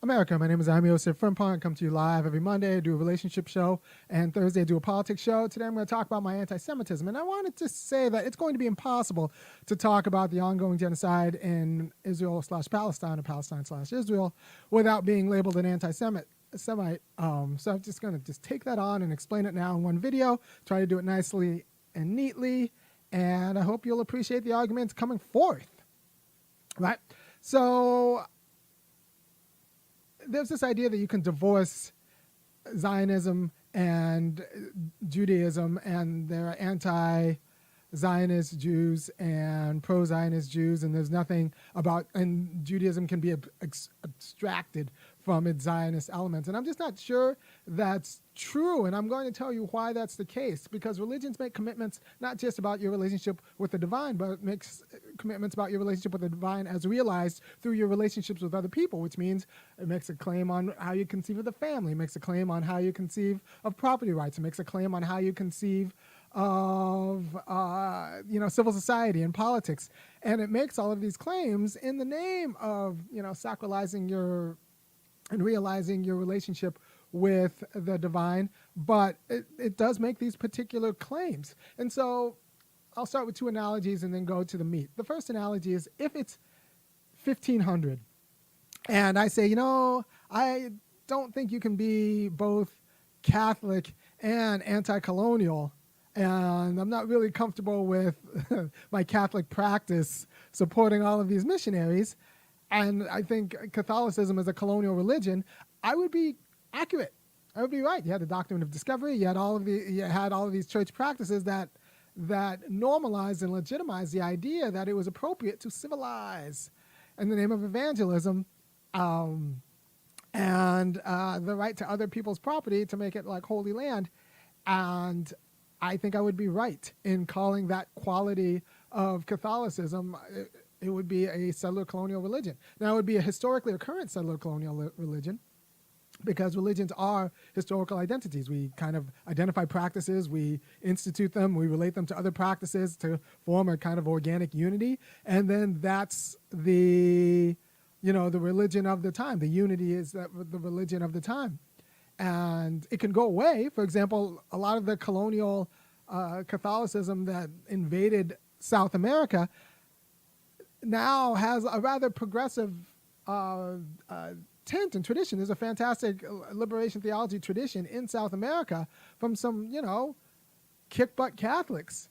America. My name is Osei-Frimpong. I come to you live every Monday. I do a relationship show, and Thursday I do a politics show. Today I'm going to talk about my anti-Semitism, and I wanted to say that it's going to be impossible to talk about the ongoing genocide in Israel/Palestine or Palestine/Israel without being labeled an anti-Semite. So I'm just going to take that on and explain it now in one video, try to do it nicely and neatly, and I hope you'll appreciate the arguments coming forth. Right? So there's this idea that you can divorce Zionism and Judaism, and there are anti-Zionist Jews and pro-Zionist Jews, and there's nothing about, and Judaism can be abstracted from its Zionist elements. And I'm just not sure that's true, and I'm going to tell you why that's the case, because religions make commitments not just about your relationship with the divine, but it makes commitments about your relationship with the divine as realized through your relationships with other people, which means it makes a claim on how you conceive of the family, it makes a claim on how you conceive of property rights, it makes a claim on how you conceive of civil society and politics, and it makes all of these claims in the name of sacralizing your and realizing your relationship with the divine, but it does make these particular claims. And so I'll start with two analogies and then go to the meat. The first analogy is if it's 1500 and I say, I don't think you can be both Catholic and anti-colonial, and I'm not really comfortable with my Catholic practice supporting all of these missionaries, and I think Catholicism is a colonial religion, I would be accurate. I would be right. You had the doctrine of discovery. You had all of these church practices that normalized and legitimized the idea that it was appropriate to civilize in the name of evangelism, and the right to other people's property to make it like holy land. And I think I would be right in calling that quality of Catholicism. It would be a settler colonial religion. Now, it would be a historically occurrent settler colonial religion, because religions are historical identities. We kind of identify practices, we institute them, we relate them to other practices to form a kind of organic unity, and then that's the religion of the time. The unity is the religion of the time. And it can go away. For example, a lot of the colonial Catholicism that invaded South America now has a rather progressive tint and tradition. There's a fantastic liberation theology tradition in South America from some, kick-butt Catholics.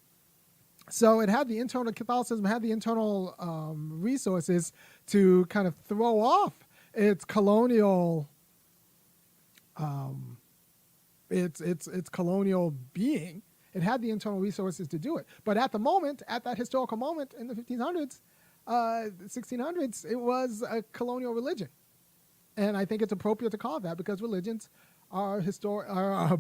So it had the internal Catholicism, had the internal resources to kind of throw off its colonial, its colonial being. It had the internal resources to do it. But at that historical moment in the 1500s, 1600s, it was a colonial religion. And I think it's appropriate to call it that, because religions are a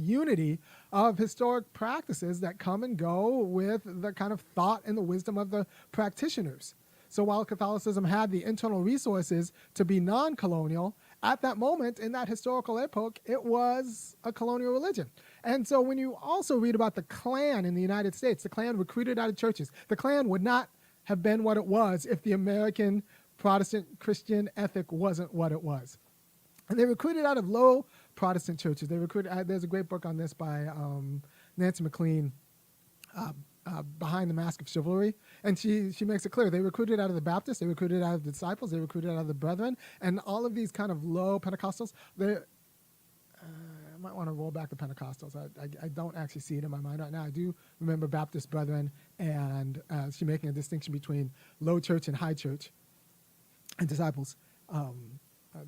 unity of historic practices that come and go with the kind of thought and the wisdom of the practitioners. So while Catholicism had the internal resources to be non-colonial, at that moment in that historical epoch, it was a colonial religion. And so when you also read about the Klan in the United States, the Klan recruited out of churches. The Klan would not have been what it was if the American Protestant Christian ethic wasn't what it was. And they recruited out of low Protestant churches. They recruited. There's a great book on this by Nancy McLean, Behind the Mask of Chivalry, and she makes it clear. They recruited out of the Baptists, they recruited out of the disciples, they recruited out of the brethren, and all of these kind of low Pentecostals. I might want to roll back the Pentecostals. I don't actually see it in my mind right now. I do remember Baptist brethren, and she's making a distinction between low church and high church, and disciples.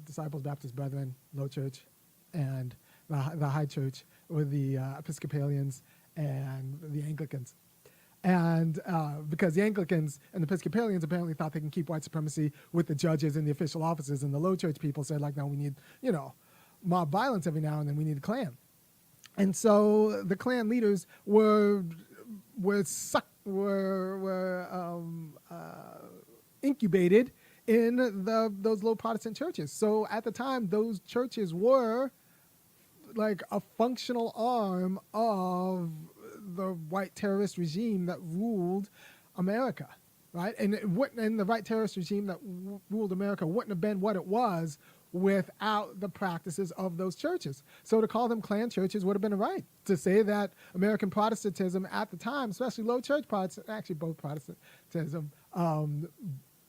Disciples, Baptist brethren, low church, and the high church were the Episcopalians and the Anglicans. And because the Anglicans and the Episcopalians apparently thought they can keep white supremacy with the judges and the official offices, and the low church people said, like, no, we need, mob violence every now and then. We need a Klan. And so the Klan leaders were incubated in those low Protestant churches. So at the time, those churches were like a functional arm of the white terrorist regime that ruled America. right? And and the right terrorist regime that ruled America wouldn't have been what it was without the practices of those churches. So to call them Klan churches would have been right. To say that American Protestantism at the time, especially low church Protestant, actually both Protestantism,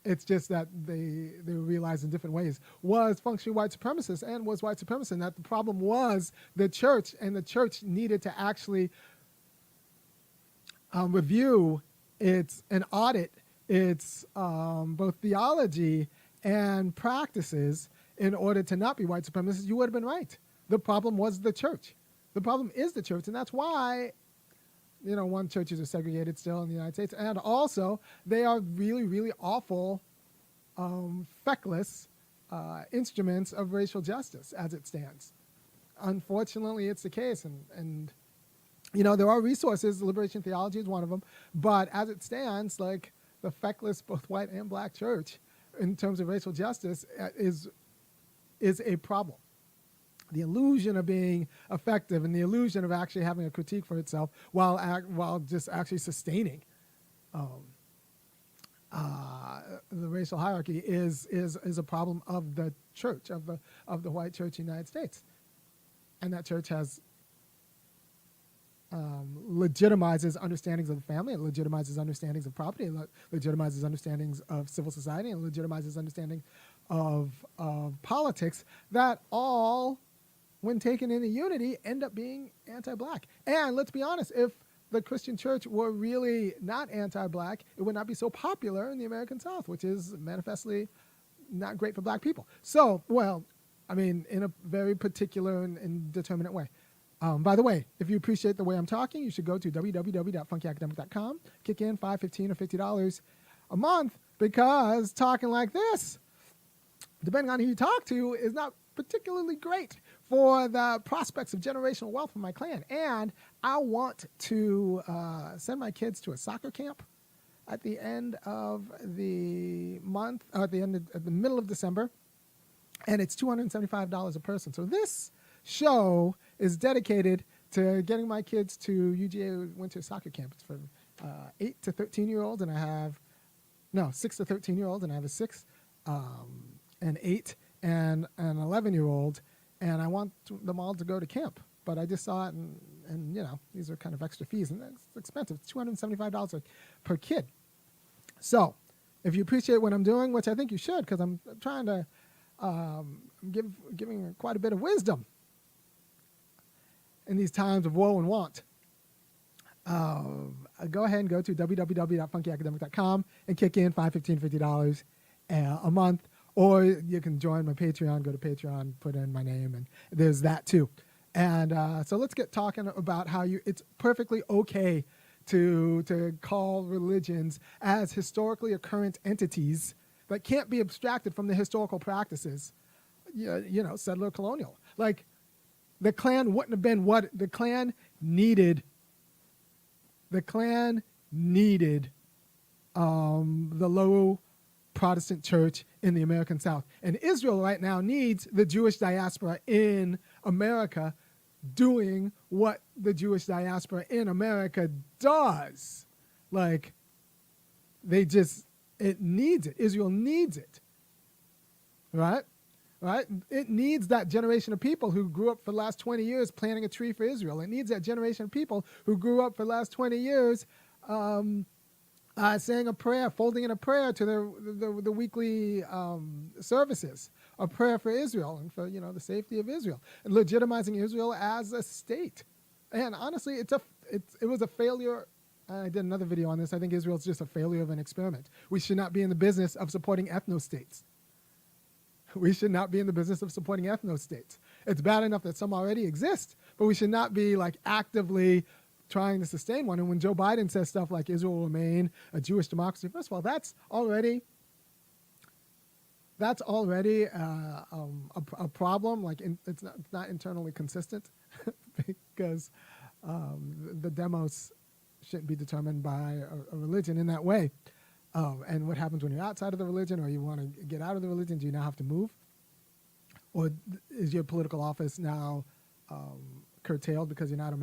it's just that they were realized in different ways, was functionally white supremacist and was white supremacist. And that the problem was the church, and the church needed to actually review and audit its both theology and practices in order to not be white supremacist. You would have been right. The problem was the church. The problem is the church, and that's why, one, churches are segregated still in the United States, and also they are really, really awful, feckless instruments of racial justice as it stands. Unfortunately, it's the case, and there are resources. Liberation theology is one of them, but as it stands, like the feckless, both white and black church, in terms of racial justice, is a problem. The illusion of being effective and the illusion of actually having a critique for itself while just actually sustaining the racial hierarchy is a problem of the church, of the white church in the United States. And that church has legitimizes understandings of the family, it legitimizes understandings of property, it legitimizes understandings of civil society, and legitimizes understanding of politics that all, when taken in a unity, end up being anti-black. And let's be honest, if the Christian church were really not anti-black, it would not be so popular in the American South, which is manifestly not great for black people. So, in a very particular and determinate way. By the way, if you appreciate the way I'm talking, you should go to www.funkyacademic.com, kick in $5, $15, or $50 a month, because talking like this, depending on who you talk to, is not particularly great for the prospects of generational wealth for my clan. And I want to send my kids to a soccer camp at the end of the month, or at the middle of December, and it's $275 a person. So this show is dedicated to getting my kids to UGA Winter Soccer Camp. It's for 8 to 13-year-olds, and I have 6 to 13-year-olds, and I have a 6, an 8, and an 11-year-old, and I want them all to go to camp. But I just saw it, and these are kind of extra fees, and it's expensive. It's $275 per kid. So if you appreciate what I'm doing, which I think you should, because I'm trying to giving quite a bit of wisdom in these times of woe and want, go ahead and go to www.funkyacademic.com and kick in $5, $15, $50 a month. Or you can join my Patreon, go to Patreon, put in my name, and there's that too. And so let's get talking about how it's perfectly okay to call religions as historically occurrent entities that can't be abstracted from the historical practices, settler colonial. Like, the Klan wouldn't have been what the Klan needed. The Klan needed the low Protestant church in the American South. And Israel right now needs the Jewish diaspora in America doing what the Jewish diaspora in America does. Like, it needs it. Israel needs it. Right? It needs that generation of people who grew up for the last 20 years planting a tree for Israel. It needs that generation of people who grew up for the last 20 years saying a prayer, folding in a prayer to the weekly services, a prayer for Israel and for the safety of Israel, and legitimizing Israel as a state. And honestly, it was a failure. I did another video on this. I think Israel's just a failure of an experiment. We should not be in the business of supporting ethno-states. We should not be in the business of supporting ethno-states. It's bad enough that some already exist, but we should not be actively trying to sustain one. And when Joe Biden says stuff like Israel will remain a Jewish democracy, first of all, that's already a problem. It's not internally consistent because the demos shouldn't be determined by a religion in that way. And what happens when you're outside of the religion, or you want to get out of the religion? Do you now have to move? Or is your political office now curtailed because you're not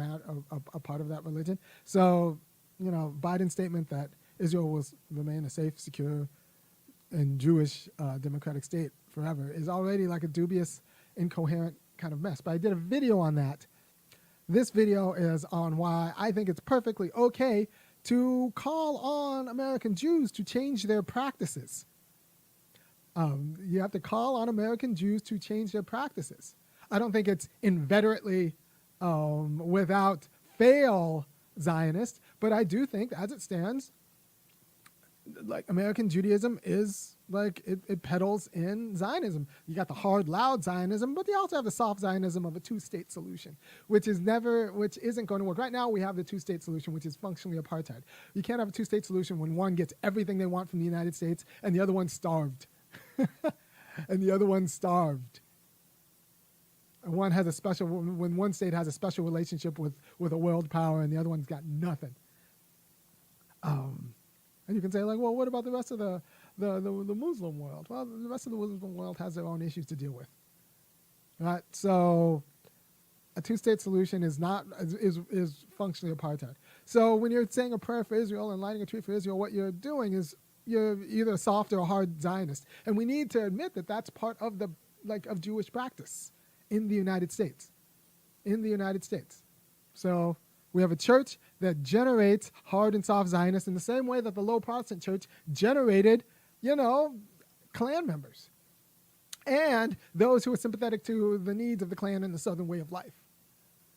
a part of that religion? So, Biden's statement that Israel will remain a safe, secure, and Jewish democratic state forever is already like a dubious, incoherent kind of mess. But I did a video on that. This video is on why I think it's perfectly okay to call on American Jews to change their practices. You have to call on American Jews to change their practices. I don't think it's inveterately, without fail, Zionist, but I do think, as it stands, like American Judaism is like it peddles in Zionism. You got the hard, loud Zionism, but you also have the soft Zionism of a two-state solution, which isn't going to work. Right now, we have the two-state solution, which is functionally apartheid. You can't have a two-state solution when one gets everything they want from the United States and the other one's starved. And the other one's starved. And one has when one state has a special relationship with a world power and the other one's got nothing. And you can say, like, well, what about the rest of the Muslim world? Well, the rest of the Muslim world has their own issues to deal with, right? So a two-state solution is functionally apartheid. So when you're saying a prayer for Israel and lighting a tree for Israel, what you're doing is you're either a soft or a hard Zionist, and we need to admit that that's part of of Jewish practice in the United States. In the United States, so. We have a church that generates hard and soft Zionists in the same way that the low Protestant church generated, Klan members and those who are sympathetic to the needs of the Klan and the Southern way of life,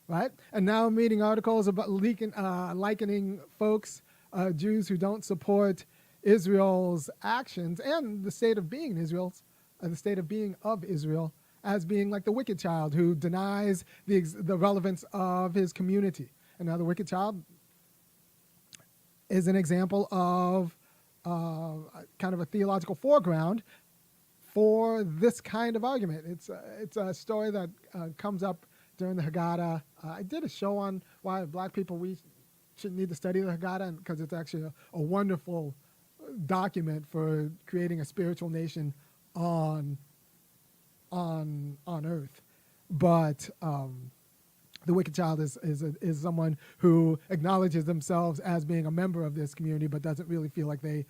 right? And now I'm reading articles about likening folks, Jews who don't support Israel's actions and the state of being in Israel's, the state of being of Israel, as being like the wicked child who denies the relevance of his community. And now the wicked child is an example of kind of a theological foreground for this kind of argument. It's a story that comes up during the Haggadah. I did a show on why black people, we shouldn't need to study the Haggadah, because it's actually a wonderful document for creating a spiritual nation on earth. But the wicked child is someone who acknowledges themselves as being a member of this community, but doesn't really feel like they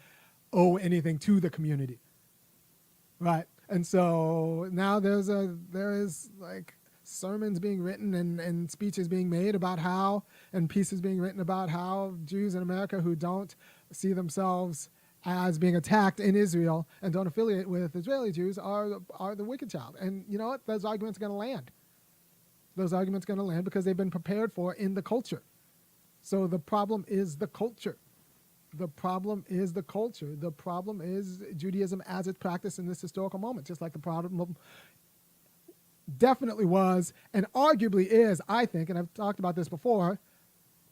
owe anything to the community, right? And so now there is like sermons being written and speeches being made about how, and pieces being written about how Jews in America who don't see themselves as being attacked in Israel and don't affiliate with Israeli Jews are the wicked child. And you know what? Those arguments are going to land. Those arguments are going to land because they've been prepared for in the culture. So the problem is the culture. The problem is the culture. The problem is Judaism as it's practiced in this historical moment, just like the problem definitely was and arguably is, I think, and I've talked about this before,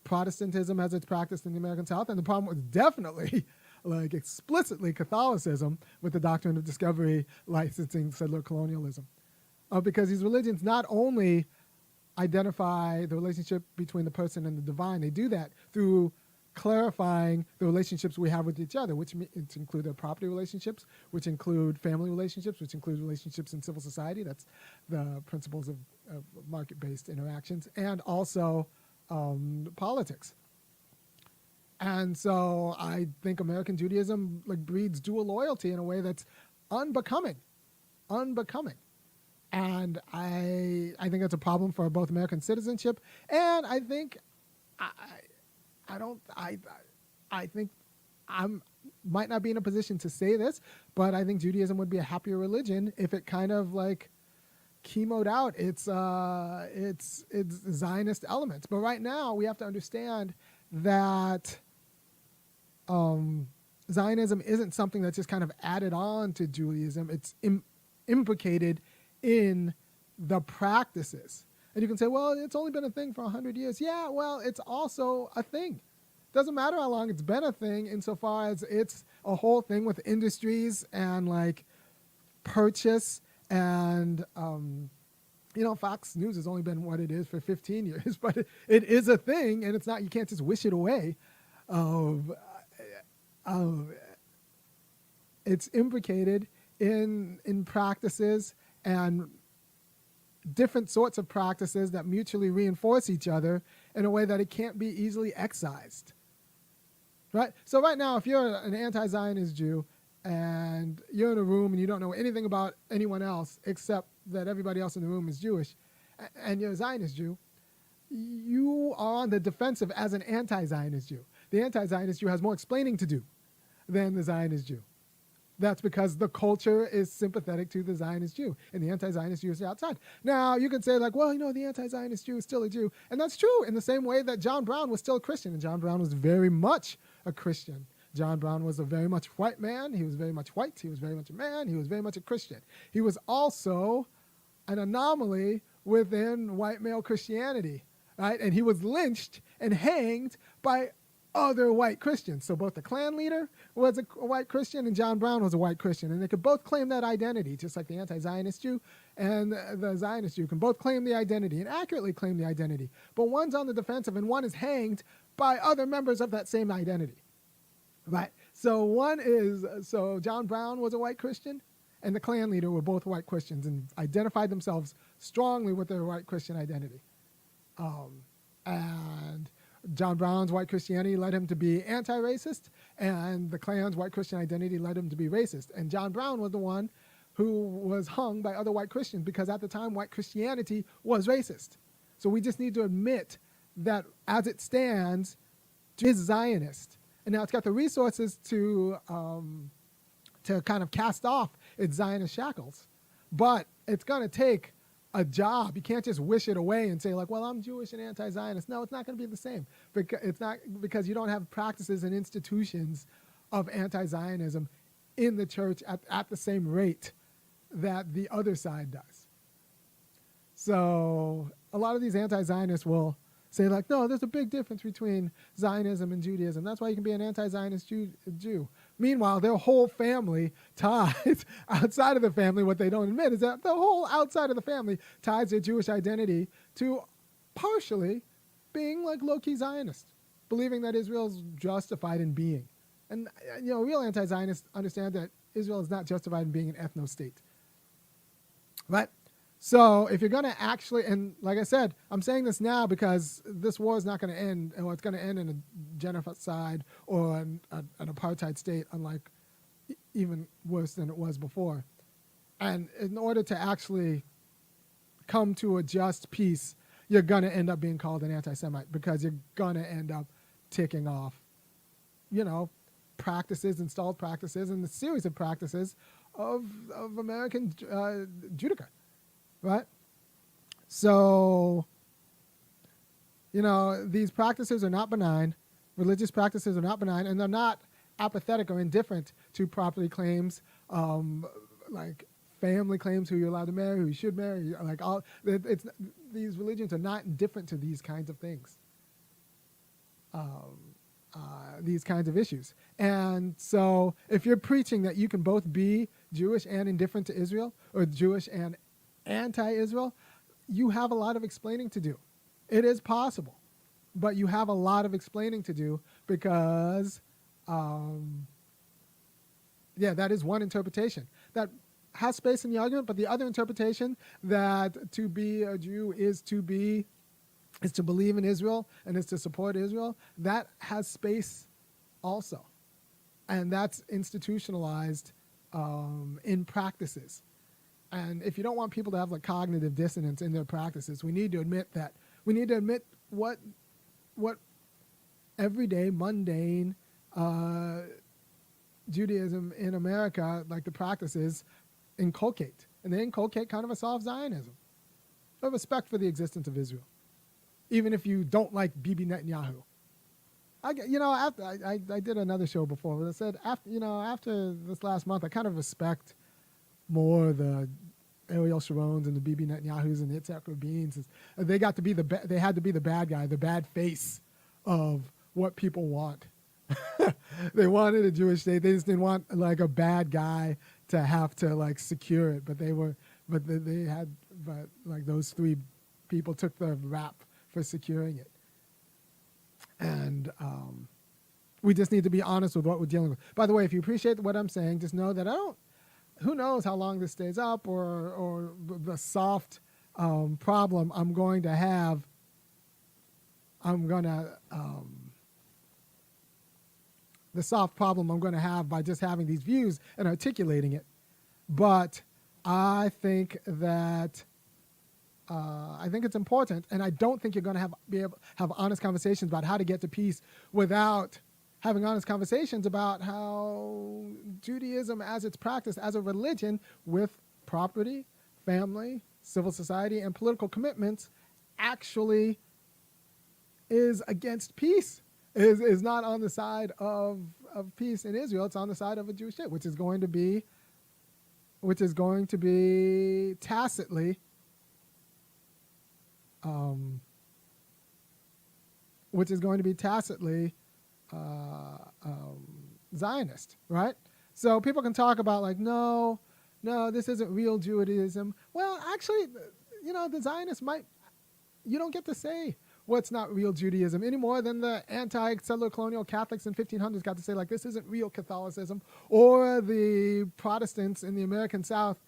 Protestantism as it's practiced in the American South. And the problem was definitely, like explicitly, Catholicism with the doctrine of discovery, licensing, settler colonialism. Because these religions not only identify the relationship between the person and the divine, they do that through clarifying the relationships we have with each other, which include their property relationships, which include family relationships, which include relationships in civil society. That's the principles of market-based interactions, and also politics. And so I think American Judaism breeds dual loyalty in a way that's unbecoming. And I think that's a problem for both American citizenship, and I think I think I might not be in a position to say this, but I think Judaism would be a happier religion if it kind of chemoed out its Zionist elements. But right now we have to understand that Zionism isn't something that's just kind of added on to Judaism. It's implicated in the practices. And you can say, well, it's only been a thing for 100 years. Yeah, well, it's also a thing. Doesn't matter how long it's been a thing insofar as it's a whole thing with industries and purchase and, Fox News has only been what it is for 15 years, but it is a thing, and it's not, you can't just wish it away. It's implicated in practices and different sorts of practices that mutually reinforce each other in a way that it can't be easily excised. right? So right now, if you're an anti-Zionist Jew and you're in a room and you don't know anything about anyone else except that everybody else in the room is Jewish, and you're a Zionist Jew, you are on the defensive as an anti-Zionist Jew. The anti-Zionist Jew has more explaining to do than the Zionist Jew. That's because the culture is sympathetic to the Zionist Jew, and the anti-Zionist Jew is outside. Now, you could say, like, well, the anti-Zionist Jew is still a Jew, and that's true in the same way that John Brown was still a Christian, and John Brown was very much a Christian. John Brown was a very much white man. He was very much white. He was very much a man. He was very much a Christian. He was also an anomaly within white male Christianity, right? And he was lynched and hanged by other white Christians. So both the Klan leader was a white Christian and John Brown was a white Christian. And they could both claim that identity, just like the anti-Zionist Jew and the Zionist Jew can both claim the identity and accurately claim the identity. But one's on the defensive and one is hanged by other members of that same identity, right? So John Brown was a white Christian and the Klan leader were both white Christians and identified themselves strongly with their white Christian identity. And John Brown's white Christianity led him to be anti-racist, and the Klan's white Christian identity led him to be racist. And John Brown was the one who was hung by other white Christians because at the time white Christianity was racist. So we just need to admit that as it stands, is Zionist. And now it's got the resources to kind of cast off its Zionist shackles. But it's going to take a job. You can't just wish it away and say, like, well, I'm Jewish and anti-Zionist. No, it's not going to be the same. It's not, because you don't have practices and institutions of anti-Zionism in the church at the same rate that the other side does. So a lot of these anti-Zionists will say, like, no, there's a big difference between Zionism and Judaism. That's why you can be an anti-Zionist Jew. Meanwhile, their whole family ties outside of the family. What they don't admit is that the whole outside of the family ties their Jewish identity to partially being like low-key Zionist, believing that Israel's justified in being. And, real anti-Zionists understand that Israel is not justified in being an ethno-state. Right? So if you're going to actually, and like I said, I'm saying this now because this war is not going to end, or it's going to end in a genocide or an apartheid state, unlike even worse than it was before. And in order to actually come to a just peace, you're going to end up being called an anti-Semite because you're going to end up ticking off, practices, installed practices, and the series of practices of American Judaica. Right? So, these practices are not benign. Religious practices are not benign, and they're not apathetic or indifferent to property claims, like family claims, who you're allowed to marry, who you should marry. These religions are not indifferent to these kinds of things, these kinds of issues. And so if you're preaching that you can both be Jewish and indifferent to Israel, or Jewish and anti-Israel, you have a lot of explaining to do. It is possible, but you have a lot of explaining to do because, that is one interpretation that has space in the argument. But the other interpretation, that to be a Jew is to believe in Israel and is to support Israel, that has space also, and that's institutionalized in practices. And if you don't want people to have like cognitive dissonance in their practices, we need to admit that. We need to admit what everyday, mundane Judaism in America, like the practices, inculcate. And they inculcate kind of a soft Zionism, a respect for the existence of Israel, even if you don't like Bibi Netanyahu. I did another show before where I said after this last month, I kind of respect more the Ariel Sharons and the Bibi Netanyahus and the Yitzhak Rabins. They got to be they had to be the bad guy, the bad face of what people want. They wanted a Jewish state. They just didn't want like a bad guy to have to like secure it. But those three people took the rap for securing it. And we just need to be honest with what we're dealing with. By the way, if you appreciate what I'm saying, just know that who knows how long this stays up, or the soft problem I'm going to have. I'm going to the soft problem I'm going to have by just having these views and articulating it. But I think that it's important, and I don't think you're going to be able to have honest conversations about how to get to peace without having honest conversations about how Judaism as it's practiced as a religion with property, family, civil society, and political commitments actually is against peace, is not on the side of peace in Israel. It's on the side of a Jewish state, which is going to be tacitly Zionist, right? So people can talk about like, no, this isn't real Judaism. Well, actually, the Zionists you don't get to say what's not real Judaism any more than the anti-settler colonial Catholics in 1500s got to say, like, this isn't real Catholicism, or the Protestants in the American South,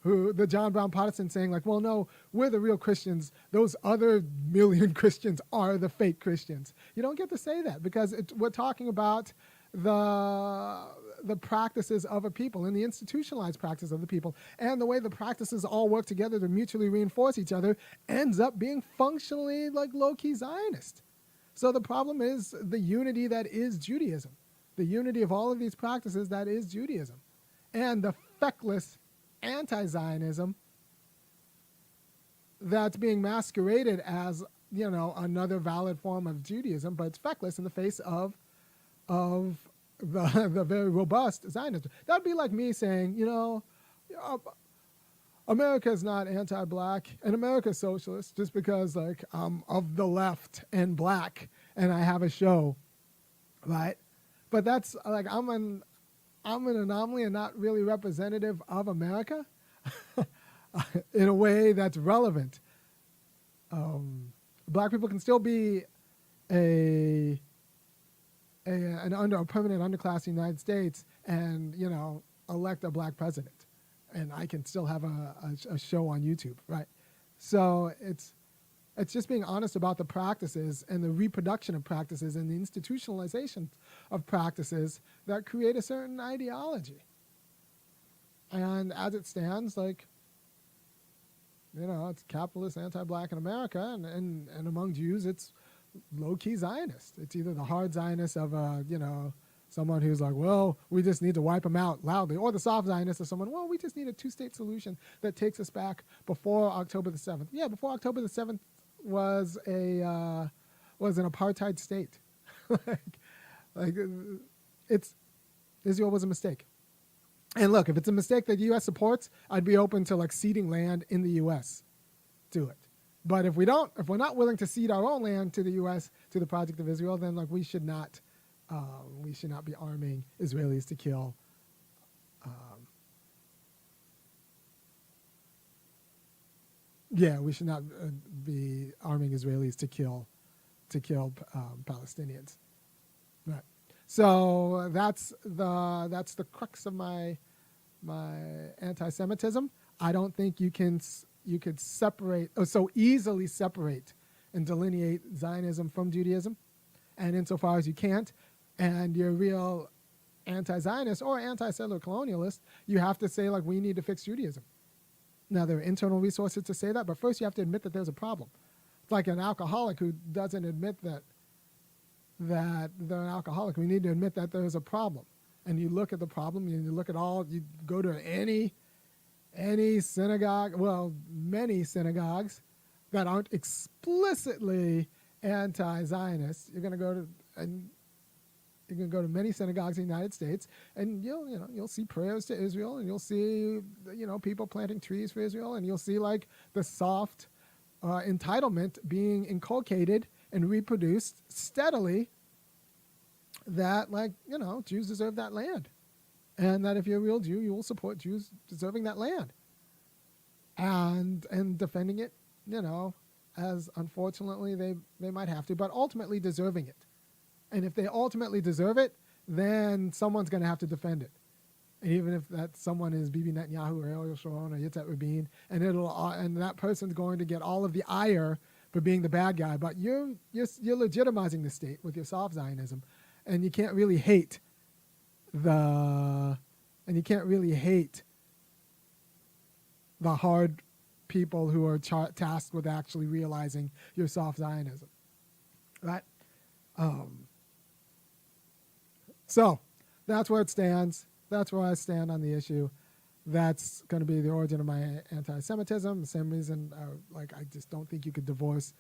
the John Brown Protestants saying like, well, no, we're the real Christians. Those other million Christians are the fake Christians. You don't get to say that because we're talking about the practices of a people and the institutionalized practice of the people, and the way the practices all work together to mutually reinforce each other ends up being functionally like low-key Zionist. So the problem is the unity that is Judaism, the unity of all of these practices that is Judaism, and the feckless anti-Zionism that's being masqueraded as, another valid form of Judaism, but it's feckless in the face of the very robust Zionism. That'd be like me saying, America is not anti-black and America is socialist just because like I'm of the left and black and I have a show, right? But that's like I'm an anomaly and not really representative of America in a way that's relevant. Black people can still be a permanent underclass in the United States and, elect a black president. And I can still have a show on YouTube, right? So it's just being honest about the practices and the reproduction of practices and the institutionalization of practices that create a certain ideology. And as it stands, like, it's capitalist, anti-black in America, and among Jews, it's low-key Zionist. It's either the hard Zionist of, someone who's like, well, we just need to wipe them out loudly, or the soft Zionist of someone, well, we just need a two-state solution that takes us back before October the 7th. Yeah, before October the 7th was an apartheid state. Israel was a mistake. And look, if it's a mistake that the U.S. supports, I'd be open to like ceding land in the U.S. to it. But if we're not willing to cede our own land to the U.S. to the project of Israel, then like we should not be arming Israelis to kill. We should not be arming Israelis to kill Palestinians. Right. So that's the crux of my anti-Semitism. I don't think you could so easily separate and delineate Zionism from Judaism, and insofar as you can't, and you're a real anti-Zionist or anti-settler colonialist, you have to say like we need to fix Judaism. Now there are internal resources to say that, but first you have to admit that there's a problem. It's like an alcoholic who doesn't admit that they're an alcoholic. We need to admit that there's a problem, and you look at the problem. You look at you go to any synagogue, well, many synagogues that aren't explicitly anti-Zionist. You're going to go to many synagogues in the United States, and you'll see prayers to Israel, and you'll see people planting trees for Israel, and you'll see like the soft entitlement being inculcated and reproduced steadily that like Jews deserve that land, and that if you're a real Jew, you will support Jews deserving that land, and defending it, as unfortunately they might have to, but ultimately deserving it. And if they ultimately deserve it, then someone's going to have to defend it. And even if that someone is Bibi Netanyahu or Ariel Sharon or Yitzhak Rabin, and that person's going to get all of the ire for being the bad guy, but you're legitimizing the state with your soft Zionism, and you can't really hate and you can't really hate the hard people who are tasked with actually realizing your soft Zionism, right? So that's where it stands. That's where I stand on the issue. That's going to be the origin of my anti-Semitism. The same reason, I just don't think you could divorce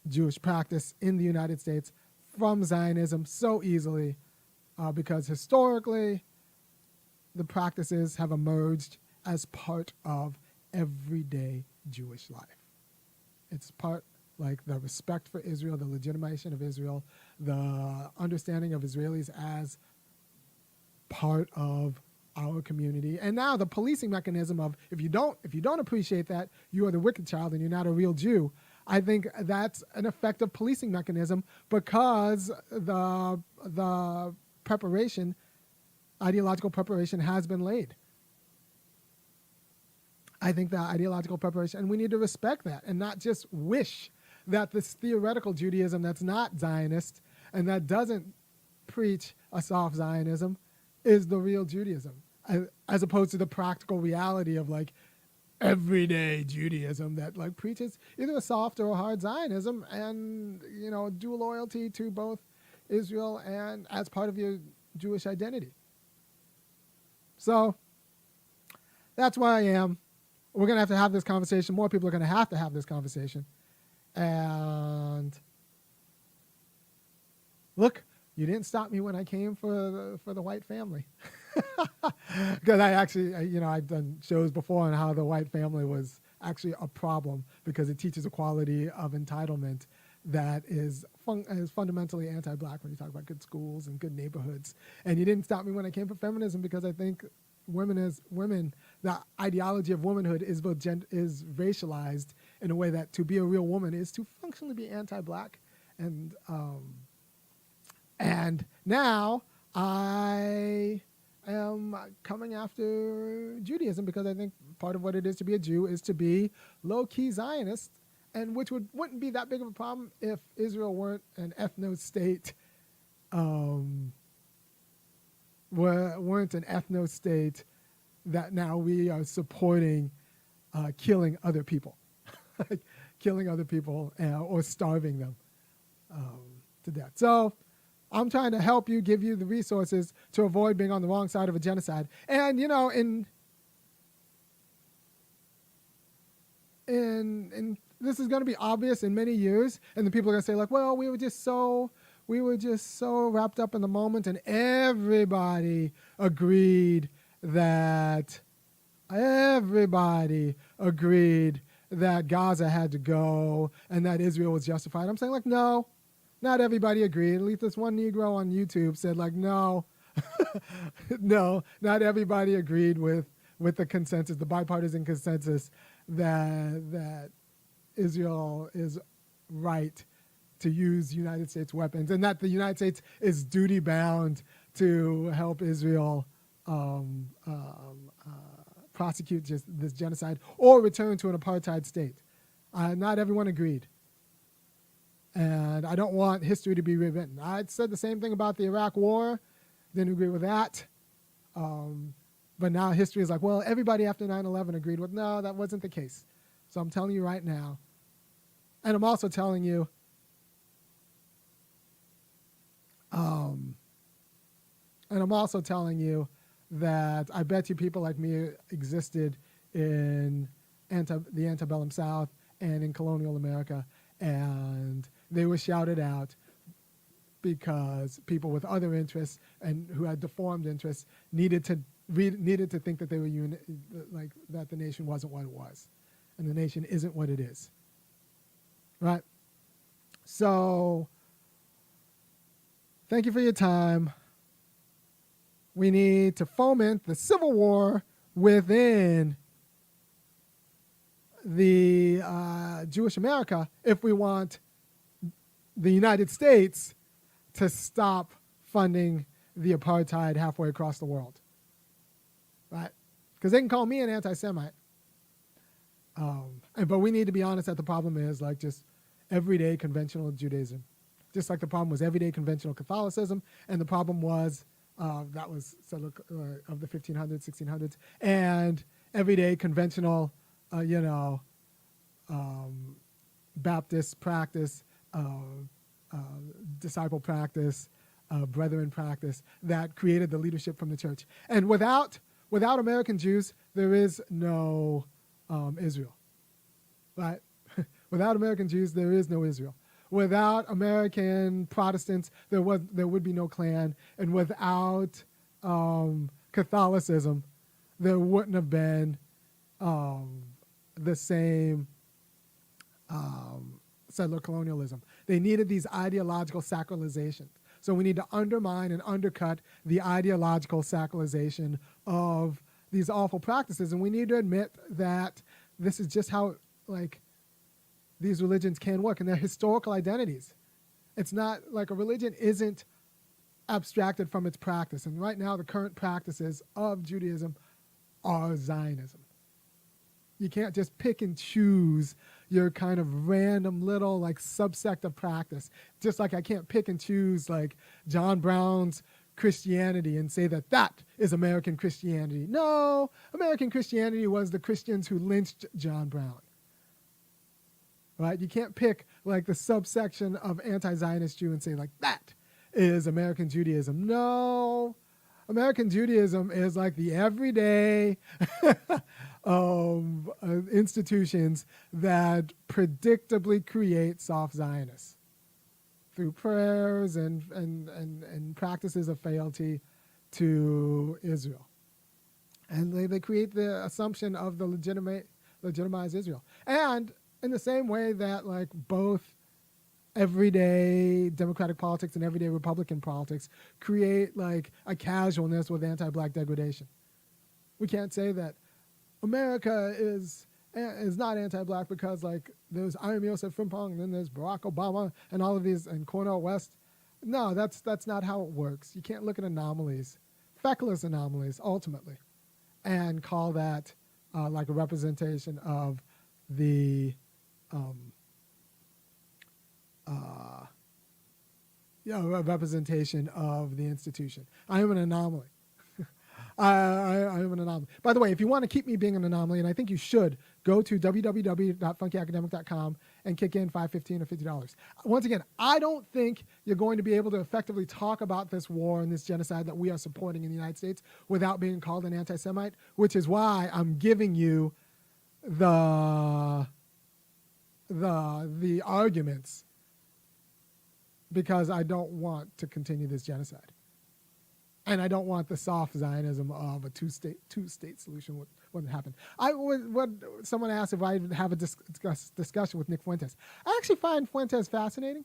Jewish practice in the United States from Zionism so easily, because historically, the practices have emerged as part of everyday Jewish life. It's part, like the respect for Israel, the legitimation of Israel, the understanding of Israelis as part of our community, and now the policing mechanism of if you don't appreciate that, you are the wicked child and you're not a real Jew. I think that's an effective policing mechanism because the preparation, ideological preparation, has been laid. I think that ideological preparation, and we need to respect that and not just wish that this theoretical Judaism that's not Zionist and that doesn't preach a soft Zionism is the real Judaism, as opposed to the practical reality of like everyday Judaism that like preaches either a soft or a hard Zionism and, you know, due loyalty to both Israel and as part of your Jewish identity. So that's where I am. We're going to have this conversation. More people are going to have this conversation. And look, you didn't stop me when I came for the white family. Because I actually, you know, I've done shows before on how the white family was actually a problem because it teaches a quality of entitlement that is fundamentally anti-black when you talk about good schools and good neighborhoods. And you didn't stop me when I came for feminism because I think women, the ideology of womanhood is racialized in a way that to be a real woman is to functionally be anti-black. And now I am coming after Judaism because I think part of what it is to be a Jew is to be low-key Zionist, and which wouldn't be that big of a problem if Israel weren't an ethno-state, weren't an ethno-state that now we are supporting killing other people, or starving them to death. So I'm trying to help you, give you the resources to avoid being on the wrong side of a genocide. And, you know, in this is going to be obvious in many years, and the people are going to say, like, well, we were just so wrapped up in the moment, and everybody agreed that Gaza had to go and that Israel was justified. I'm saying, like, no. Not everybody agreed. At least this one Negro on YouTube said, like, no, no, not everybody agreed with the consensus, the bipartisan consensus that Israel is right to use United States weapons and that the United States is duty bound to help Israel prosecute this genocide or return to an apartheid state. Not everyone agreed. And I don't want history to be rewritten. I said the same thing about the Iraq War. Didn't agree with that. But now history is like, well, everybody after 9/11 agreed with. No, that wasn't the case. So I'm telling you right now. And I'm also telling you that I bet you people like me existed in the antebellum South and in colonial America, and they were shouted out because people with other interests and who had deformed interests needed to think that they were like that the nation wasn't what it was, and the nation isn't what it is. Right? So, thank you for your time. We need to foment the civil war within the Jewish America if we want the United States to stop funding the apartheid halfway across the world, right? Because they can call me an anti-Semite, but we need to be honest that the problem is like just everyday conventional Judaism, just like the problem was everyday conventional Catholicism, and the problem was that was of the 1500s, 1600s, and everyday conventional, Baptist practice, disciple practice, brethren practice that created the leadership from the church. And without American Jews, there is no Israel, right? Without American Jews, there is no Israel. Without American Protestants, there would be no Klan, and without Catholicism, there wouldn't have been the same settler colonialism. They needed these ideological sacralizations. So we need to undermine and undercut the ideological sacralization of these awful practices, and we need to admit that this is just how these religions can work, and their historical identities. It's not like a religion isn't abstracted from its practice. And right now, the current practices of Judaism are Zionism. You can't just pick and choose your kind of random little subsect of practice. Just like I can't pick and choose John Brown's Christianity and say that is American Christianity. No, American Christianity was the Christians who lynched John Brown. Right? You can't pick the subsection of anti-Zionist Jew and say that is American Judaism. No, American Judaism is the everyday institutions that predictably create soft Zionists through prayers and practices of fealty to Israel. And they create the assumption of the legitimized Israel. And in the same way that both everyday Democratic politics and everyday Republican politics create a casualness with anti-black degradation. We can't say that America is not anti-black because there's Osei-Frimpong and then there's Barack Obama and all of these and Cornel West. No, that's not how it works. You can't look at anomalies, feckless anomalies ultimately, and call that a representation of the a representation of the institution. I am an anomaly. I am an anomaly. By the way, if you want to keep me being an anomaly, and I think you should, go to www.funkyacademic.com and kick in $5, $15, or $50. Once again, I don't think you're going to be able to effectively talk about this war and this genocide that we are supporting in the United States without being called an anti-Semite, which is why I'm giving you the arguments, because I don't want to continue this genocide. And I don't want the soft Zionism of a two-state solution wouldn't happen. Someone asked if I would have a discussion with Nick Fuentes. I actually find Fuentes fascinating.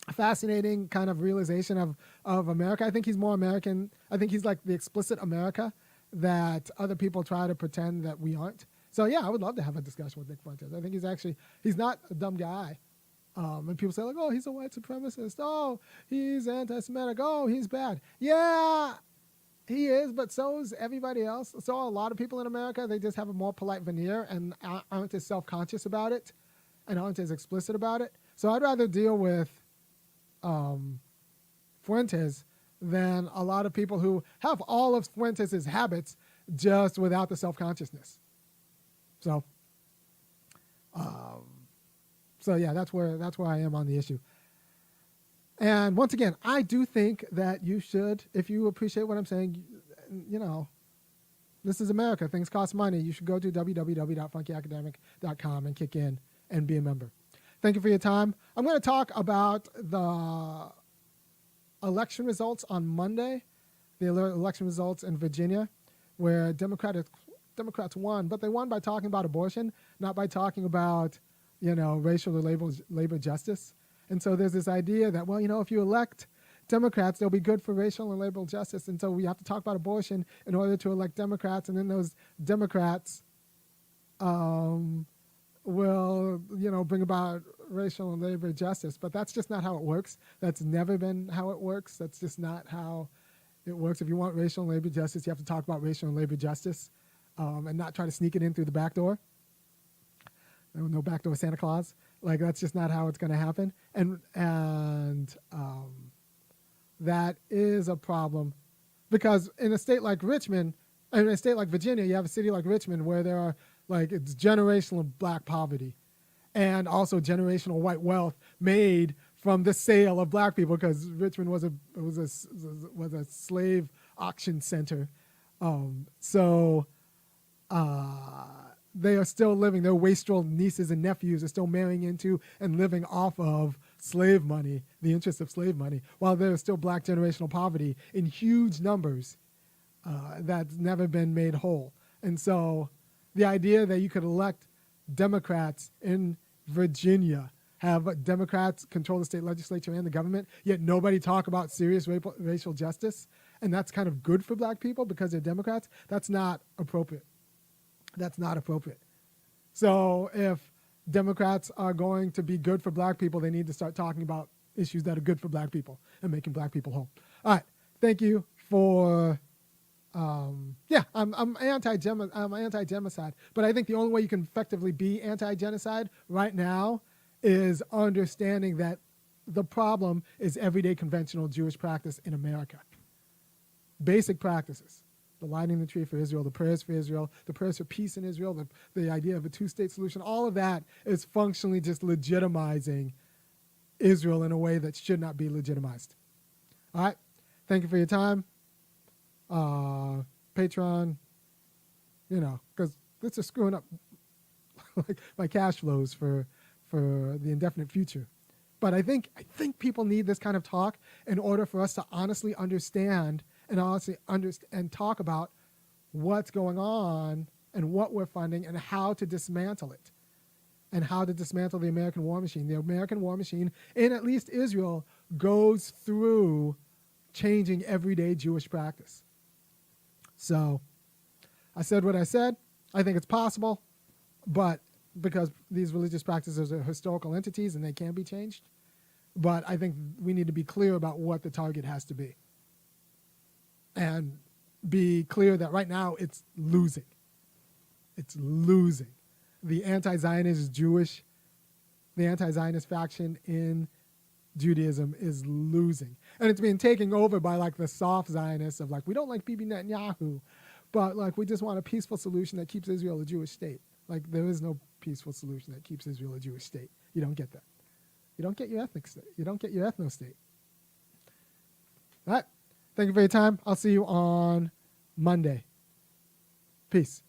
A fascinating kind of realization of America. I think he's more American. I think he's like the explicit America that other people try to pretend that we aren't. So yeah, I would love to have a discussion with Nick Fuentes. I think he's not a dumb guy. And people say oh, he's a white supremacist. Oh, he's anti-Semitic. Oh, he's bad. Yeah, he is, but so is everybody else. So a lot of people in America, they just have a more polite veneer and aren't as self-conscious about it and aren't as explicit about it. So I'd rather deal with Fuentes than a lot of people who have all of Fuentes' habits just without the self-consciousness. So yeah, that's where I am on the issue. And once again, I do think that you should, if you appreciate what I'm saying, this is America. Things cost money. You should go to www.funkyacademic.com and kick in and be a member. Thank you for your time. I'm going to talk about the election results on Monday, the election results in Virginia, where Democrats won, but they won by talking about abortion, not by talking about racial or labor justice. And so there's this idea that, if you elect Democrats, they'll be good for racial and labor justice. And so we have to talk about abortion in order to elect Democrats. And then those Democrats will, bring about racial and labor justice. But that's just not how it works. That's never been how it works. That's just not how it works. If you want racial and labor justice, you have to talk about racial and labor justice and not try to sneak it in through the back door. No backdoor Santa Claus. That's just not how it's going to happen. And that is a problem Because in a state like Richmond, in a state like Virginia, you have a city like Richmond where there are like it's generational black poverty and also generational white wealth made from the sale of black people, because Richmond was a slave auction center. So they are still living. Their wastrel nieces and nephews are still marrying into and living off of slave money, the interest of slave money, while there is still black generational poverty in huge numbers that's never been made whole. And so the idea that you could elect Democrats in Virginia, have Democrats control the state legislature and the government, yet nobody talk about serious racial justice, and that's kind of good for black people because they're Democrats, that's not appropriate. That's not appropriate. So if Democrats are going to be good for black people, they need to start talking about issues that are good for black people and making black people whole. All right. Thank you for, I'm anti-genocide, but I think the only way you can effectively be anti-genocide right now is understanding that the problem is everyday conventional Jewish practice in America. Basic practices. The lighting the tree for Israel, the prayers for Israel, the prayers for peace in Israel, the idea of a two-state solution, all of that is functionally just legitimizing Israel in a way that should not be legitimized. All right. Thank you for your time. Patreon, because this is screwing up like my cash flows for the indefinite future. But I think people need this kind of talk in order for us to honestly understand and talk about what's going on and what we're funding and how to dismantle it and how to dismantle the American war machine. The American war machine, in at least Israel, goes through changing everyday Jewish practice. So I said what I said. I think it's possible, but because these religious practices are historical entities and they can be changed. But I think we need to be clear about what the target has to be. And be clear that right now it's losing. It's losing. The anti-Zionist faction in Judaism is losing. And it's being taken over by like the soft Zionists of like, we don't like Bibi Netanyahu, but like we just want a peaceful solution that keeps Israel a Jewish state. Like there is no peaceful solution that keeps Israel a Jewish state. You don't get that. You don't get your ethnic state. You don't get your ethno state. All right. Thank you for your time. I'll see you on Monday. Peace.